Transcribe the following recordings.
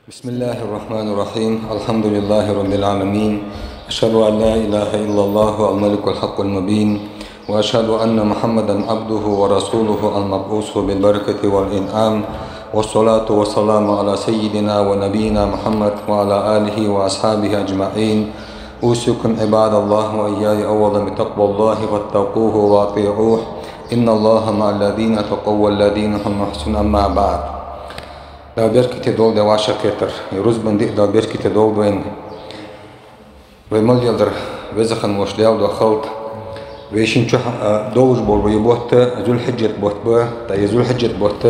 بسم الله الرحمن الرحيم. الحمد لله رب العالمين. أشهد أن لا إله إلا الله الملك الحق المبين، وأشهد أن محمدا عبده ورسوله المبعوث بالبركة والإنعام، والصلاة والسلام على سيدنا ونبينا محمد وعلى آله وأصحابه أجمعين. أوصيكم عباد الله وإياي أولا بتقوى الله واتقوه وأطيعوه، إن الله مع الذين اتقوا والذين هم محسنون. أما بعد، دا بيركي دول دا واشا كتر يروز بندق دا بيركي دول وين ويمال يلدر وزخن وشداو دا خلط ويشين شو دولج بول ويبوت ذو الحجة بوت با تا ذو الحجة بوت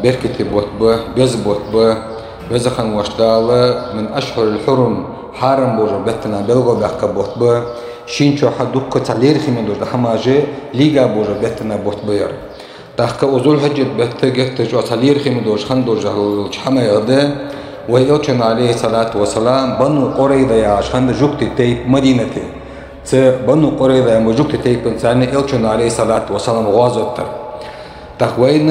بيركي بوت با بيز بوت با وزخن وشداو من أشهر الحرم حارم بوجر بيتنا بلغو بحق بوت با شين شو حدوك تعلير خيمن دور دا حماجي ليغا بوجر بيتنا بوت بير تحكي أزول حجة بتجت جو صلير خيم دوش خن دوش الحما يده ويأتون عليه الصلاة والسلام بنو قريظة يا عشان جوكتي تيب مدينتي بنو قريظة يا مجوكتي تيب إنسان يأتون عليه الصلاة والسلام غازوتر تخوين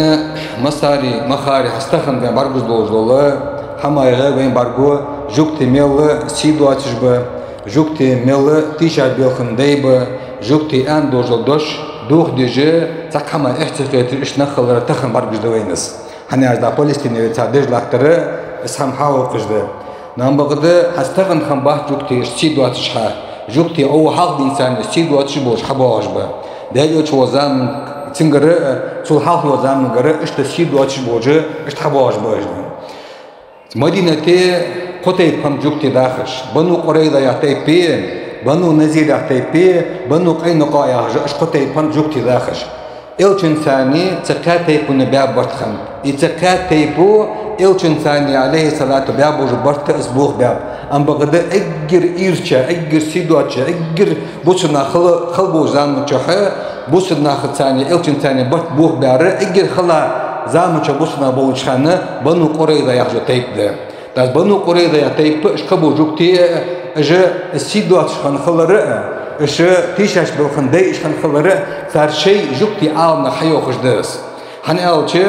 مصاري مخاري هستخن بين برجوز دوش الله حما يغير بين برجو جوكتي ميل سيدو أتشبه جوكتي ميل تيشات بيلخن ديبه جوكتي أن دوش دوخ ديجي تاكما احتفالات ايش نخل تخن برجش دوينس هني عجدا فلسطين يتعدج لاختر اسهم حاول قجدا نام بغدا هستغن خم باه جوكتي سيدو اتشحا جوكتي او حق انسان سيدو اتشبوش حباش با داليو تشو زام تنقر تشو حق وزام نقر اشت سيدو اتشبوجه اشت حباش باش مدينتي قطيب خم جوكتي داخش بنو قريضة يعطي بيه بنو نزيل يعطيبي بنو قينقاع يعجش قطي بان جوكتي داخش إلشن ثاني تكاتيبو نبيع برتخم يتكاتيبو إلشن ثاني عليه الصلاة بيابو جبرت أسبوع بياب أم بغدا أجر إيرشا أجر سيدواتشا أجر بوسنا خلبو زامتشا بوسنا ثاني إلشن ثاني برت بوخ بيار أجر خلا زامتشا بوسنا بولشخانة بنو قريضة يعجو تيب ده داز بنو قريظة يعطيبو إشقبو جوكتي إجا السيدوات شخن خلرق إجا تيشاش بالخندي شخن خلرق صار شيء جوكتي عالمنا حيو خجداس حن ألشي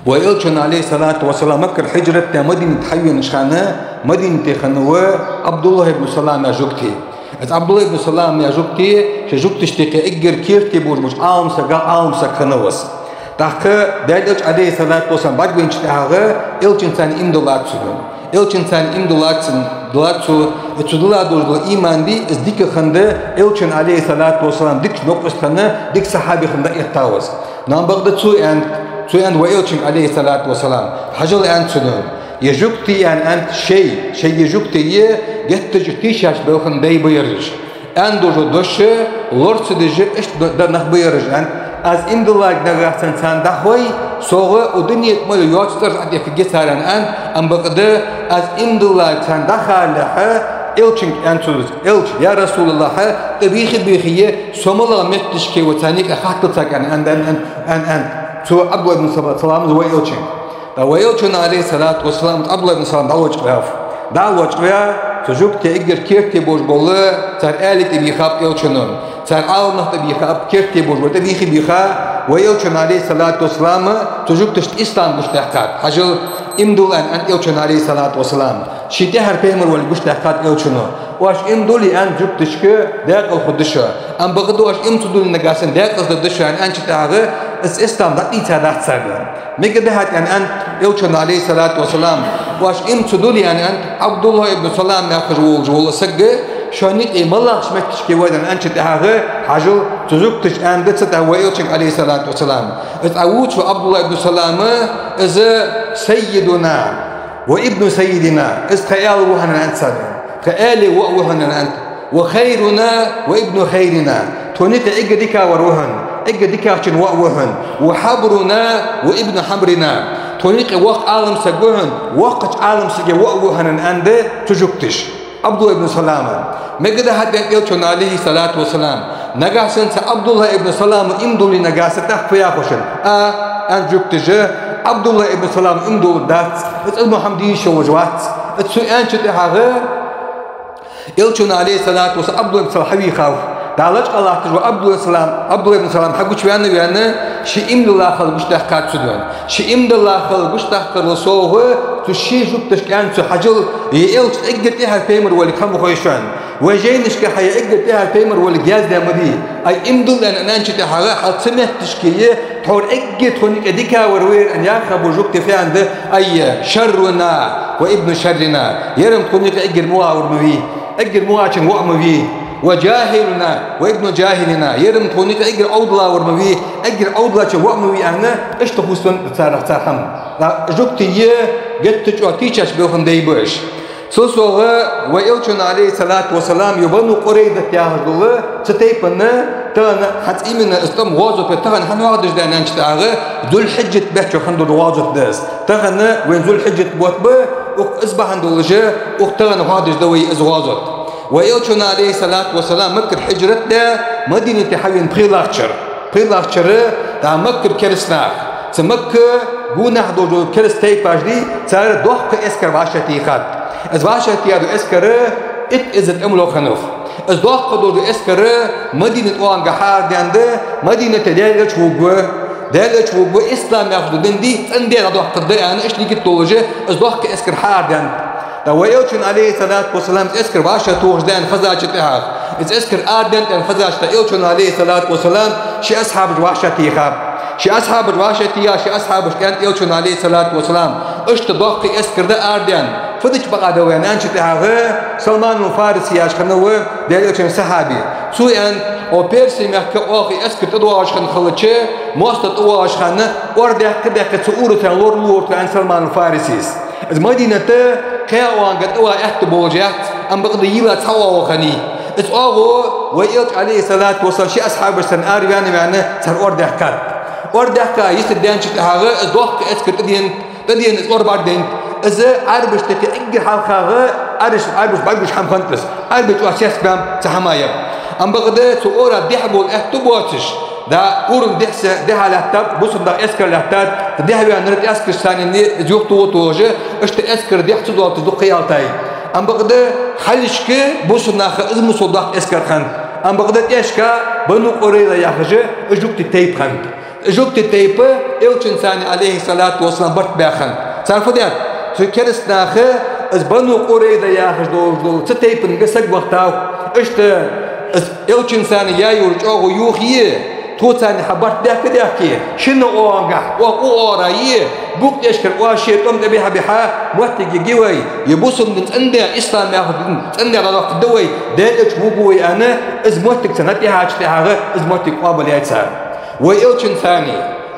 وإلشن عليه الصلاة والسلام مكر حجرة مدينة حيو نشخانة مدينة خنوة عبد الله بن سلام يا جوكتي عبد الله بن سلام يا جوكتي شجوكتي اشتقي إجر كيرتي بوش عالم سقا عالم سكنوس تحكي دايدش عليه الصلاة والسلام بعد بين شتاعه إلشن ثاني إمدولاتسون إلشن ثاني إمدولاتسون دلاتسو اتشدلا دوش دل إيمان دي ازديك خنده إلشن عليه الصلاة والسلام ديك نقص خنده ديك صحابي خنده يتاوز نام بغدا تسو أن وإلشن عليه الصلاة والسلام حجل أن تسنون يجوكتي أنت شيء يجوكتي يهتج تيشاش بخنده بيرج أن دوش لورس ديجي إيش دا نخبيرج أن از این دلار نگاهتن سان دهوی سوغه ودنیت مال یادتر عدی که گسارن ام بقدر از این دلار سان دخاله إلشن أنتوز إلش يا رسول الله تبيخي سوملا متشكي وتانيك أخاطتك أن تو عبد الله بن سلام وإلشن وإلشن عليه الصلاة والسلام عبد الله بن سلام دعوة تجوك تأجر كيرتي بوش بالله تر آلك تبيخاب إلشنون تر عالمه تبيخاب كيرتي بوش بالله تبيخي بيخا وإلشن عليه الصلاة والسلام تجوك تشت إسلام بشتحقات حجل إمدول أن إلشن عليه الصلاة والسلام شتهر بيمر واللي بشتحقات إلشنو واش إمدولي أن جوك تشكي داق الخدشة أم بغدو واش إمتدول نقاسن داق الخدشة أن شتهر إسلام دقي تادات سابقا ميقدهات أن إلشن عليه الصلاة والسلام واش إمتدولي أن عبد الله بن سلام يأخذ وجوه سجى شانيك ملا شمتش كوادن أنت تهاجر حاجو تزوجتش أن دتسته وإلشن عليه الصلاة والسلام اتعود في عبد الله بن سلام إذا سيدنا وابن سيدنا إذ خيال وهنا أنت سبب خيال وهنا أنت وخيرنا وابن خيرنا تونيت إجديكا وروهن إجديكا عشان وهن وحبرنا وابن حبرنا تونيك وقت عالم سجوهن وقت عالم سجى وهن أنت تزوجتش عبد الله بن سلام مجد هذا إلشن عليه الصلاة والسلام نجاسن عبد الله بن سلام إمدولي نجاسة تخفيا خشن أن جبتجه عبد الله بن سلام إمدول دات المحمدي شو وجوات السؤال شتى إلشن عليه الصلاة والسلام عبد الله بن سلام حبي خاف دالج الله تجوا عبد الله بن سلام حقوش ويانا شيء إمد الله خل بش تحكات سدوان شيء إمد الله خل بش تحكر لصوه تشي جبتش كان تحجل يلش اجت اها الفيمر واللي كم خويشان وجينش كحيا اجت اها الفيمر واللي جاز ده مدي اي امدل ان انش تحرا حط سمه تشكيه تحور اجت هونيك اديكا وروير ان ياخبو جبت في عنده اي شرنا وابن شرنا يرم هونيك اجر موا ورمي اجر موا عشان وعمي وجاهلنا وابن جاهلنا يرم تونيك اجر اودلا ورمي اجر اودلا شو وعمي انا ايش تخصن تصرح جوكتي جت تشوتيش بيوخن ديبوش سوسوغا ويلشن عليه الصلاة والسلام يبنو قريدة ياهدوه ستيبنا تانا حتى إيمنا استم واجب تانا حنوادش دانا نشتاغه ذو الحجة بحشو خندو واجب داس تانا وين ذو الحجة بوتبه اصبح عندو لجا وتانا هادش دوي ازواجت ويلشن عليه الصلاة والسلام مكر حجرت دا مدينة حيوان بخيلاخشر دا مكر كرسناخ سمكر بونا حدو كرستي باجدي صار دوخ اسكر باشتي خات از باشتي ادو اسكر ات ازت املو خنوف از دوخ دو اسكر مدينه وان غحار دانده مدينه دالچ وغو اسلام ياخدو دندي اندي دوخ قدر انا ايش ليك تولجه از دوخ اسكر حار دان ويلشن عليه الصلاة والسلام اسكر باشا توجدان خزاجة تهاف اسكر آدن تن خزاجة يلشن عليه الصلاة والسلام شي أصحاب الوحشة تيخاب شي أصحاب الوحشة تيا شي أصحاب كانت يلشن عليه الصلاة والسلام اشت ضوقي اسكر ده آدن فدش بقى دوين أنش تهاف سلمان الفارسي ياش خنوه ده يلشن صحابي سوء او بيرسي محكا اوخي اسكر تدواش خن خلتشه موست تدواش خن ورده كده كتسؤورة لور عن سلمان الفارسيس از مدينة كيوان قد اوه احتبوجات ام بقضي يلا تحوى وخني از اوه ويلت عليه الصلاة والسلام شي اصحاب السن اريان يعني صار ورده حكات ورده حكا يستدان شتهاغه از دوخ اسكر تدين از وربار دين از عربش تكي اجي حالخاغه عربش بقبش حم خنتس عربش واسياس بام تحمايا ام بقضي تقورا ديحبول احتبوتش دا أورن ده لحتاب بوسن دا اسكر لحتاب ده بيا نرد اسكر ثاني ني جوك توجه اشت اسكر ده تدو تدو قيالتاي ام بقدر حلشك بوسن ناخ ازم صدق اسكر خان ام بقدر اشكا بنو قريدا ياخجه اجوك تيب خان اجوك تيب الچن ثاني عليه الصلاه والسلام برت باخن تعرفوا ده كرس ناخ از بنو قريدا ياخج دو تيب نسق وقتاو اشت الچن ثاني يا يرجو يوخيه توتاني حبرت ده كده كي شنو اوغا اورايه بوك يشكر واشي توم دبيها بها موتي جيوي يبوسم من عند اسلام ياخذ عند رضا دوي دالك بوغوي انا از موتك سنتي حاجتي حاجه از موتك قابل يتسار ويلچن ثاني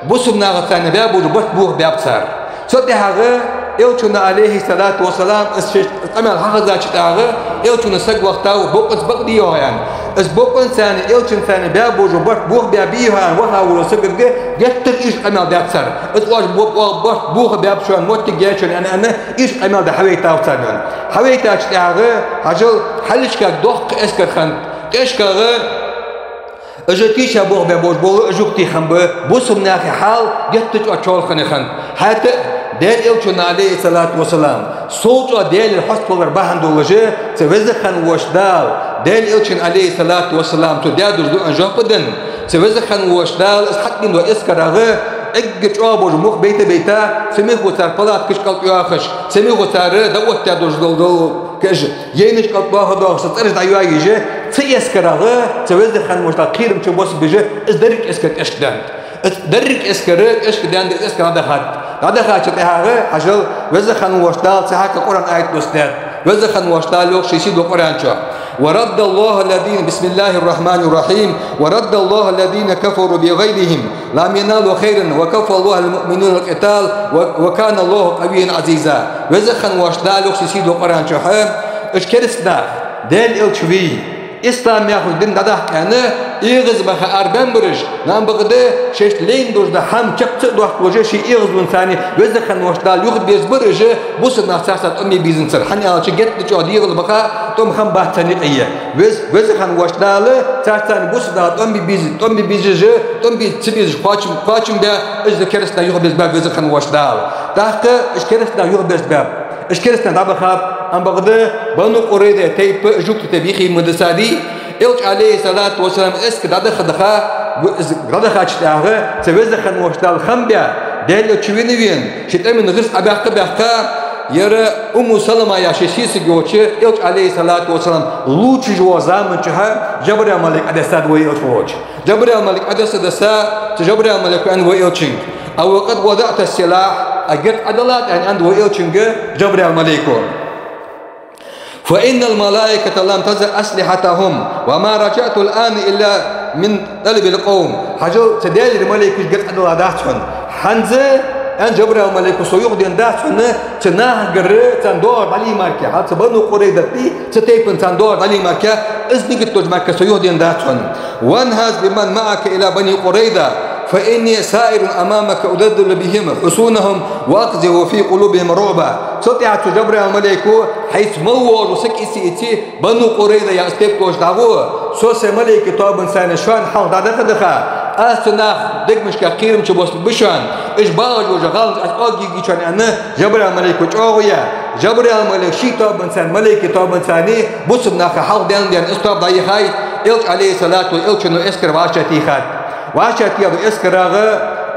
بوسم ناغ ثاني بابو بوت بوغ بابصار صدي حاجه يلچن عليه الصلاه والسلام استعمل حاجه ذاتها يلچن سق وقتها بوقت بقدي يعني از بوقن ثاني يلچن ثاني بابو جبرت بوغ بابيها وها ورسقك جتر ايش عمل ده اكثر از واش بوغ باب شو موت جيشن انا ايش عمل ده حويتا وصلن حويتا اشتاغه حجل حلش كا دوق اسكر خن كشكا اجتيش بوغ بابوش بوغ اجوكتي خنبه بوسم ناخي حال جتج اتشول خن حتى ديل يلچن عليه الصلاة والسلام صوت ديل الحسب بهندو وجه توزخن وشدال ديل يلچن عليه الصلاة والسلام تدادر دو انجام بدن توزخن وشدال اسحقين واسكراغه اجت ابو مخ بيتا سميخ وتر بلات كشكل ياخش سميخ وتر دوت تادر دول كج ينش قطبه هذا سترج دايوا يجي تيسكراغه توزخن وشدال قيرم تبوس بيجي ازدرك اسكت اشدان درك اسكرك اشكدان اسكر هذا خاطر هذا حجل وزخن وشتال سحك القران ايت دوستات وزخن وشتال لوك شيء دو قران شو ورد الله الذين بسم الله الرحمن الرحيم ورد الله الذين كفروا بغيرهم لم ينالوا خيرا وكفى الله المؤمنون القتال وكان الله قويا عزيزا وزخن وشتال لوك شيء دو قران شو اشكرسنا دل الشوي İslam yahudin dadah kanı İğiz baxa arben bırış nam bıgıdı şeşleyin dojda ham çıktı doh proje şey İğiz bun sani vezde xan voşdal yuh bez bırışı bu sınah sasat ömmi bizin sır hani alçı getdi ço diğil baxa tom ham bahtani qiye vezde xan voşdalı sasat bu sınah ömmi bizi tombi tsibiz qaçım da izde keresna yuh bez bab vezde xan voşdal dahqı işkeresna yuh bez bab işkeresna dabaxa ام بغدا بنو قريده تيب جوك تبيخي مدسادي الج عليه الصلاه والسلام اسك دخا تشتاغه تبز خن وشتال خمبيا دل تشوينوين شتم من غير اباقه يرى سلمة يا شيسي جوتشي إلش عليه الصلاة والسلام لوتش جو زامن شها جبريل ملك أدساد ويلش ووش جبريل ملك أدساد جبريل ملك أن ويلشين أو قد وضعت السلاح أجت عدلات أن ويلشين جبريل ملكه فإن الملائكة لم تزل أسلحتهم وما رجعت الآن إلا من طلب القوم حجو تدل الملائكة جت عدلات داتون حنزة أن جبريل ملك سويق دين داتون تناه جرّ تندور علي ماركة حتى بنو قريدة تي ستيبن تندور علي ماركة إذن قلت ماركة سويق دين داتون وانهز بمن معك إلى بني قريدة فإني سائر أمامك أدلل بهم حصونهم وأقذف في قلوبهم رعبا سطعت جبريل الملك حيث مور وسكيسي بنو قريدة يا استيبتوش دعوه سوس ملك طابن سان شان حال دخل أستناخ دق مش كقيرم تبص بشان إيش باج وجغال أجي جيشان أنا جبريل الملك وجويا جبريل الملك شي طابن سان ملك طابن ساني بصبناخ حال دين استوب ضاي هاي إلش عليه الصلاة والإلشنو إسكر واشتي خات واشتي أبو إسكراغ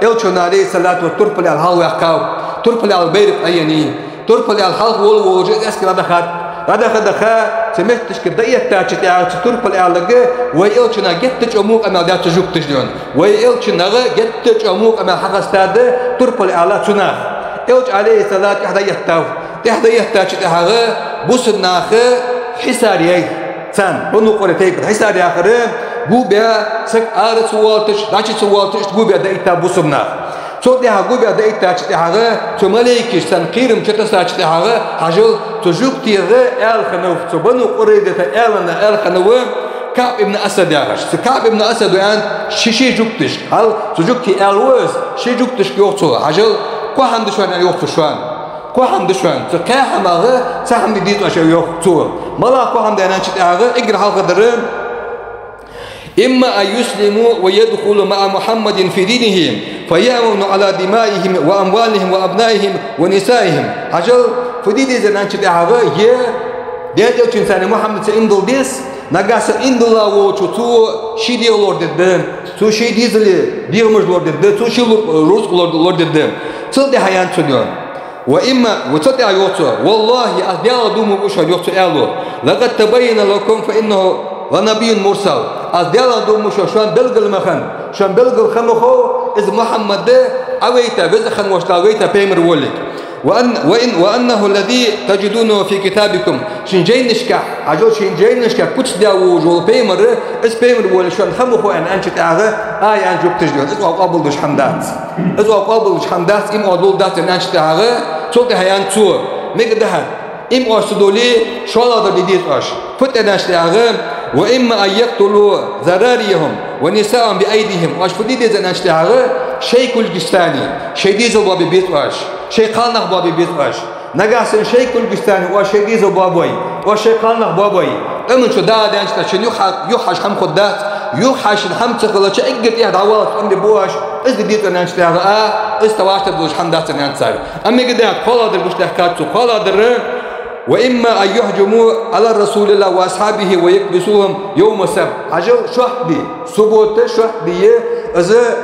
إلشنو عليه الصلاة والتربل على الهوا يحكاو تربل على البيت أيني تربل على الحلق والوجه إسكر دخات هذا خدخا سمعتش كداية تاجت على تربل على لقى ويلشنا جتش أموك أما دا تجوك تجدون ويلشنا جتش أموك أما حق استاد تربل على تناخ إلش عليه الصلاة تحدى يحتاج هذا بوسناخ حساري سان بنو قريتك حساري آخر جوبيا سك أرس والتش داشي سوالتش جوبيا ده إتا بوسناخ صوت ده جوبيا ده إتا هذا تملكش سان قيرم كتساج هذا حجل تجوك تيغه آل خنوف بنو قريدة آل خنوف كعب ابن أسد ياغش كعب ابن أسد وان شي جوكتش هل تجوكتي آل وز شي جوكتش يوتو حجل كو حمدشوان يوتو شوان كو حمدشوان تقاها ماغه سهم ديت أشياء يوتو ملا كو حمد أنا شتاغه إجر حلقة درم إما أن يسلموا ويدخلوا مع محمد في دينهم فيأمنوا على دمائهم وأموالهم وأبنائهم ونسائهم حجل فديدي زنان شتاغه يه ديت إنسان محمد سيندل ديس نجاس إندل ووتو تو شيدي لورد الدم تو شيدي زلي ديرمج لورد الدم تو شيل روز لورد الدم تصدق حيان تنيون وإما وتصدق يوتو والله أديال دوم وشر يوتو إلو لقد تبين لكم فإنه ونبي مرسل أديال دوم وشر شان بلغ المخن شان بلغ الخمخو إذ محمد ده أويتا بزخن وشتا أويتا بيمر ولك وأنه الذي تجدونه في كتابكم شنجينشكا عجول شنجينشكا كتش داو جول بيمر إس بيمر ولا شان خمخو أن أنشت أعغى أن جوك تجدون إسوا قابل دوش حمدات إسوا قابل دوش حمدات إم أدول دات أن أنشت أعغى صوت هيان تور مقدها إم أرسدولي شوالا درديد أش فت أن أنشت أعغى وإما أن يقتلوا ذراريهم ونساءهم بأيديهم واش فديد إذا أنشت أعغى شيء كل جستاني شيء ديزل بابي بيت أش شيء قالنا بابي بيت أش نجاسن شيء كل جستاني وشيء ديزل بابوي وشيء قالنا بابوي أمن شو دا أنشت شن يحش هم خدات يحش هم تقول شيء إجت إيه دعوات أم بواش إز ديت أنشت أعغى إز تواجد بوش حمدات أنشت أما كده قال هذا البوش تحكاتو قال هذا وإما أن يهجموا على رسول الله وأصحابه ويكبسوهم يوم السبت عجل شهدي سبوت شهدي إذا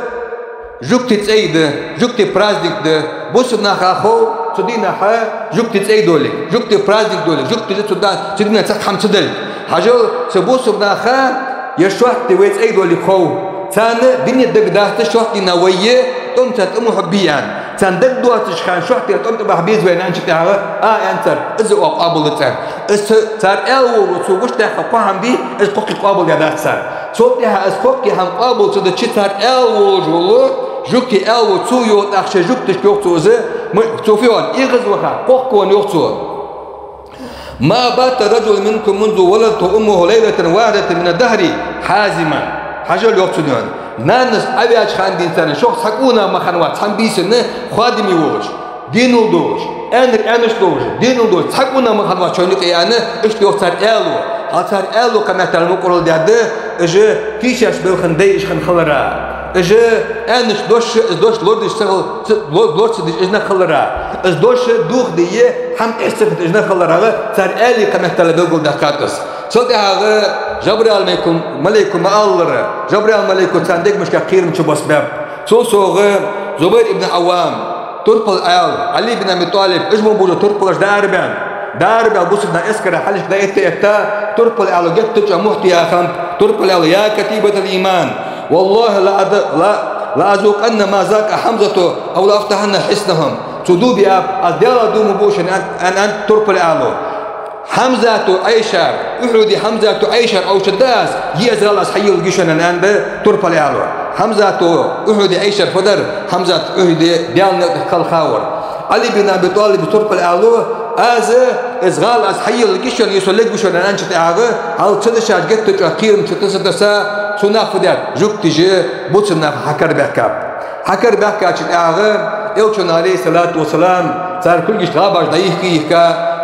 جوكت تسيد جوكت برازدك ده بوسنا خاخو تدينا ح جوكت تسيد دولك جوكت برازدك دولك جوكت تدان تدينا تحم تدل عجل سبوسنا خا يشهد ويتسيد دولك خو ثاني دنيا دقدات شهدي نويه تمت تأمو حبيان تندق دواتش خان شحتي تمت بحبيز وين أنت تعرف أنتر إذا أقابل تر تر أول وتوجش تحقق هم دي إذا قوقي قابل يدات سر صوتها إذا قوقي هم قابل تد تر أول جلو جوكي أول تويو تأخش جوك تشوف توزه توفيون إغز وخا قوقون يوتو ما بات رجل منكم منذ ولدت أمه ليلة واحدة من الدهر حازما حجل يوتون نانس أبيج خان دين ثاني شخص حكونا ما خنوات هم بيسنه خادمي ووش دينو دوش أنش دوش دينو دوش حكونا ما خنوات شونك يعني إيش يوصل إلو هاتر إلو كما تعلموا قرول ده إجا كيشش بالخندي إيش خن خلرا إجا أنش دوش لورد يشتغل لورد سديش إجنا خلرا إز دوش دوخ ديه هم إحسفت إجنا خلرا تر إلي كما تعلموا قرول ده كاتس صدق هذا جبريل ملك ما الله جبريل ملك تندق مش كقير مش بس باب سوغ زبير ابن عوام تربل علي بن أبي طالب إجمو بوجو تربلش داربان بوسنا إسكرا حلش دا تربل جت محتي يا خم تربل يا كتيبة الإيمان والله لا أذوق أن ما ذاك حمزة أو لا أفتحن حسنهم تدوبي أديال دوم بوش أن تربل حمزة أيشر أحدي حمزة أيشر أو شداس يزال أصحي الجيشن أن تربل حمزة أحدي أيشر فدر حمزة أحدي ديال خالخاور علي بن أبي طالب تربل إزغال أصحي الجيشن يسولك بوشن أن شتاعه على تدشاج جت تأخير تتسدسا سناف فدات جوك تجي بوتسنا حكر بحكا شتاعه إلشون عليه الصلاة والسلام صار كل جيش غابش دايك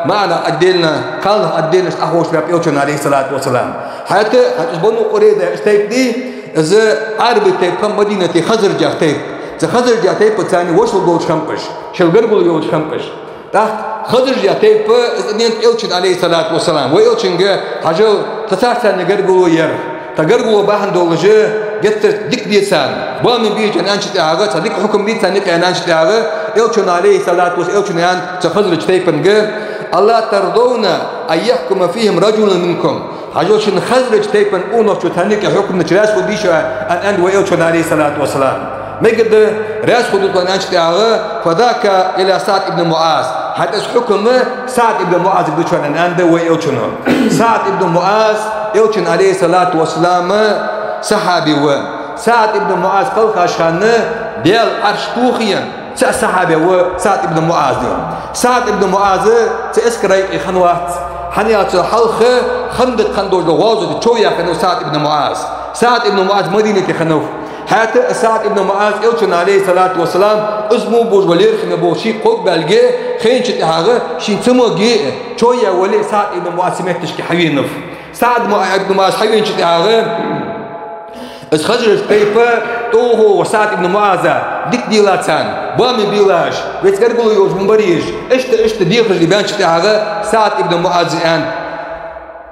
معنا أدينا قال أدينا أخوش باب إلشون عليه الصلاة والسلام حتى بنو قريدة استيقظي إذا عربي تيب كم مدينة خزر جاه تيب إذا خزر جاه تيب بتاني وصل جوش خمبش شلقر جول جوش خمبش تحت خزر جاه تيب إذن إلشون عليه الصلاة والسلام وإلشون جاه حجل تساعد نجر جول ير تجربوا باهن دولجة جت ديك ديسان بامن بيج أن أنشط أعجا صديق حكم بيت سنك أن أنشط أعجا إلشون عليه صلاة إلشون أن تخزر جتيبن جا الله ترضون أن يحكم فيهم رجل منكم حجوشن خزر جتيبن أونو شو ثانيك حكم نشراس خديشة أن وإلشون عليه صلاة والسلام ما قد راس خدود أن أنشط أعجا فذاك إلى سعد ابن معاذ حتى حكم سعد ابن معاذ بدوشان أن وإلشون سعد ابن معاذ إلشون عليه الصلاة والسلام صحابي سعد ابن معاذ قال خاشان ديال أرشتوخيا صحابي سعد ابن معاذ سعد ابن معاذ تأسكري خنوات حنيات الحلخ خندوش لغوزة تشويا خنو سعد ابن معاذ سعد ابن معاذ مدينة خنوف حتى سعد ابن معاذ إلشون عليه الصلاة والسلام اسمه بوج ولير خنبو شي قوق بالجي خين شتحاغ شي تمو جي تشويا ولي سعد ابن معاذ سمعتش حوين نف سعد ابن معاذ حوين شتحاغ خزر تيفا توه وسعد ابن معاذ ديك ديلاتان بامي بيلاش بيتقرقلوا يوز مباريج اشت ديخرج اللي بانش تاعها سعد ابن معاذ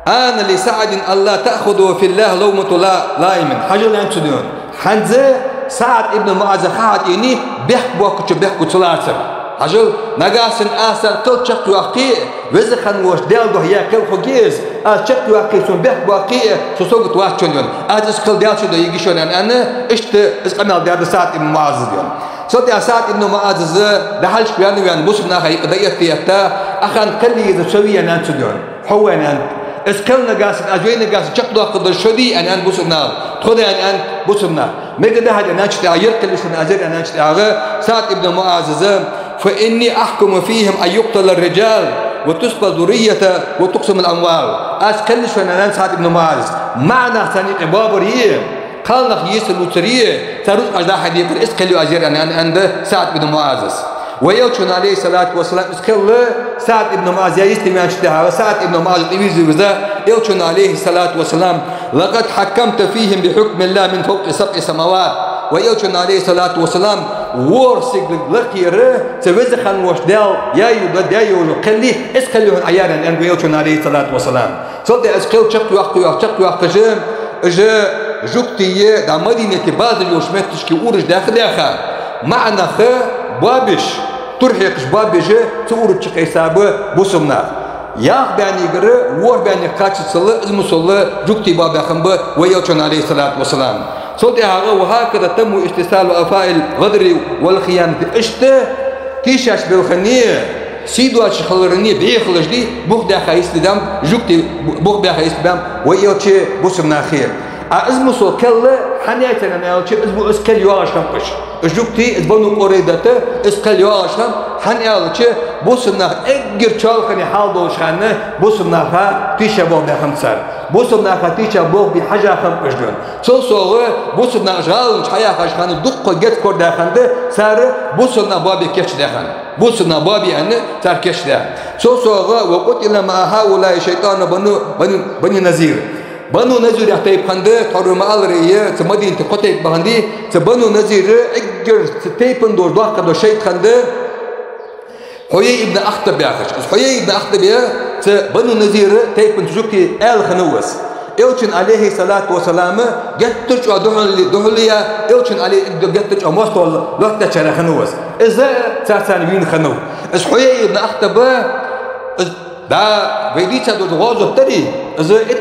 أنا لسعد الله تأخذه في الله لومة لائم حاجة لا ينسدون حنزة سعد ابن معاذ خاط يعني بيحكوا ثلاثة حاجة نجاسن أحسن كل شق واقي وزخن وش دالده هي كل خجيز شق واقي سون بيحكوا واقي سوسوق تواشون أجلس كل دال شو ده يجي شون أنا إشت إسقمل ده سعد ابن معاذ يوم صوت سعد ابن معاذ ده حالش بيان بوسنا هاي قضية فيها أخان كل يزوجي أنا تدون هو أنا اسكال نجاس أجوين نجاس شق قدر شدي أنا بوسنا خذ أنا بوسنا ما قد هذا أنا أشتعير كل شيء أزر أنا أشتعير سعد ابن معاذ فإني أحكم فيهم أن يقتل الرجال وتسقى ذرية وتقسم الأموال أسكال شيء أنا سعد ابن معاذ معنى ثاني بابريه قال لك يسر لوتريه تروح أجدا حديث اسكال أجر أنا عند سعد بن معاذ ويلشون عليه الصلاة والسلام اسكال سعد ابن معاذ يستمع اشتها وسعد ابن معاذ طويل وذا يلشون عليه الصلاة والسلام لقد حكمت فيهم بحكم الله من فوق 7 سماوات ويلشون عليه الصلاة والسلام ورسك لكيره توزخن وشدال يا يبد يا يقول خليه اسكالهم عيانا أن يلشون عليه الصلاة والسلام صدق اسكال شق وقت جاء جوكتي دا مدينة بعض اليوشمتش كي أورج داخل معنا بابش ترحيقش بابش تورج قيسابه بوسمنا يا باني غره ور باني قاتش صلى اسم صلى جوكتي بابا خنبه ويلشون عليه الصلاة والسلام صوت وهكذا تم استئصال أفاعيل الغدر والخيانة تيشاش بالخنية سيدواش خلرني بيخلش دي بوخ داخل يستدام جوكتي بوخ داخل يستدام ويلشي بوسمنا خير اسمه سو كله حنيتنا نالشي اسمه اسكال يواش كمش جوكتي اسبونو قريدته اسكال يواش كم حنيالشي بوسمنا اجر چالخني حال دوشخانه بوسمنا خا تيشا بو بخمسر بوسمنا خا تيشا بو بحاجه خمش دون سو بوسمنا جال حيا خشخانه دق جت كور داخنده سار بوسمنا بابي كش داخن بوسمنا بابي ان سار كش ده سو وقتل ما هؤلاء شيطان بني نذير بنو نذير يحتاج خنده تروم على تمدين تقطع بهندي تبنو نذير اجر تيبن دور ضاق دور شيء خنده حيي ابن أخطب يا أخش حيي ابن أخطب يا تبنو نذير تيبن تجوكي آل خنوس إلشن عليه الصلاة والسلام جتش دهليا إلشن عليه جتش مستول لقطة شر خنوس إذا تسان وين خنو إسحوي ابن أختبه دا فيديتشا دو تغازو تري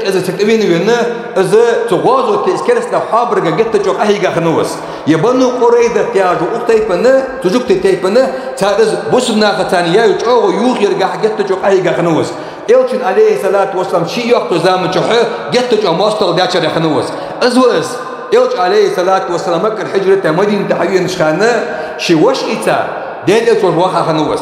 إذا تكتبين وينا إذا تغازو تسكرس لحابر جتش أهيجا خنوس يبنو قريدة تياجو أختيبنا تجوك تيبنا تارز بوسنا ختانيا يجوا يوغير جتش أهيجا خنوس إلشن عليه الصلاة والسلام شيء وقت زمان شحه جتش مستول داشر خنوس أزوس إلش عليه الصلاة والسلام مكة الحجرة مدينة تحويل نشخانة شي وش إتا دين إلش وحا خنوس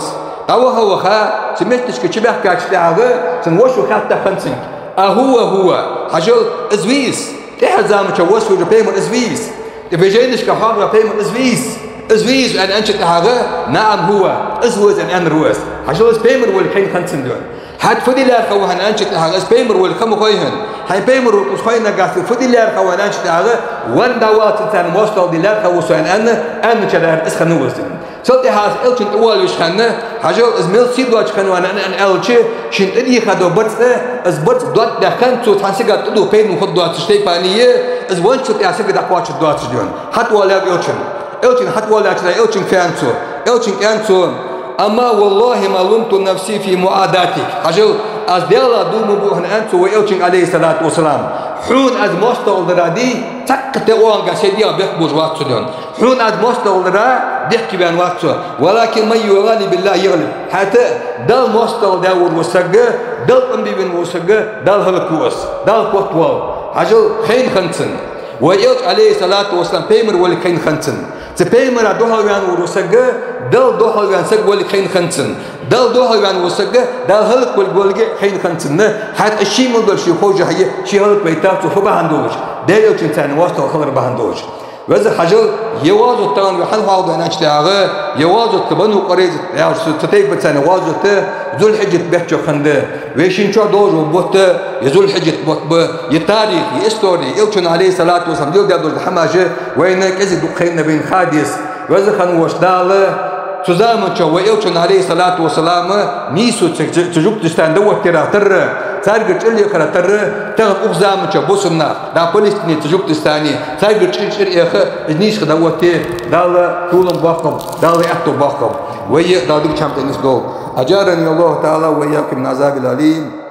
أوها وخا سمعتش كشبه كاشتاعه سنوش وخاطة خنسنك هو حجل إزويس تحزام شوش في جبهة إزويس تفجينش كحاضر بهم إزويس أن أنشط هذا نعم هو إزوز أن روس حجل إزبيمر والحين خنسن دون حد فدي لا خوهن أنشط هذا إزبيمر والخم خوهن هاي بيمر والخوين قاسي فدي لا خوهن أنشط هذا وان دوات إنسان موصل دي لا خوه سؤال أن شلار إسخنوس صوتي هذا إلشن أول يشخنه حجل إزميل سيدوا يشخنوا أن ألشة شن إدي خدوا برسه إزبرت دوات دخنتو تحسيقات تدو بين وخدوا تشتي بانية إزوانشو تحسيق دقوات دوات تجون حتى ولا إلشن حتى ولا تلا إلشن كانتو أما والله ما لمت نفسي في معاداتك حجل أزديالا دوم بوهن أنتو وإلشن عليه الصلاة والسلام حون از مستقل درادي تقت وانجا سيديا بيخبوز واتسون حون از مستقل درا بيحكي بان واتسو ولكن من يغالي بالله يغلب حتى دال مستقل داود وسجى دال أمبي بن وسجى دال هلكوس دال قطوال حجل خين خنسن وإلش عليه الصلاة والسلام بيمر ولي خين خنسن تبيمر دوها وان وسجى دال دوها وان سج ولي خين خنسن دال دوها وان وسجى دال هلك والجولجة خين خنسن حتى الشيء مدبر شيء خوجة هي شيء هلك بيتات وفبا هندوش ده يوجد ثاني واسطة وخبر بهندوش وإذا حجر يوازو التان وحن هذا أنا أشتاعه يوازو تبنو قريز يعني تتيب ثاني وازو ذو الحجة بيحكي خنده ويشين شو دوج وبوت يذو الحجة بوت يتاريخ يستوري يلشون عليه الصلاة والسلام يقول ده دول حماجة وين كذا دخين بين خادس وإذا خنوش داله تزامن شو ويلشون عليه الصلاة والسلام ميسو تجوب تستان دوت ترى تارجت اللي كره ترى تاخذ أخزام شو بوسنا دا فلسطين تجوب تستاني تارجت اللي أخ نيش خدوته دال طولهم باقم دال يأتوا باقم ويا دادك شام تنس دول أجارني الله تعالى وياكم من عذاب الأليم.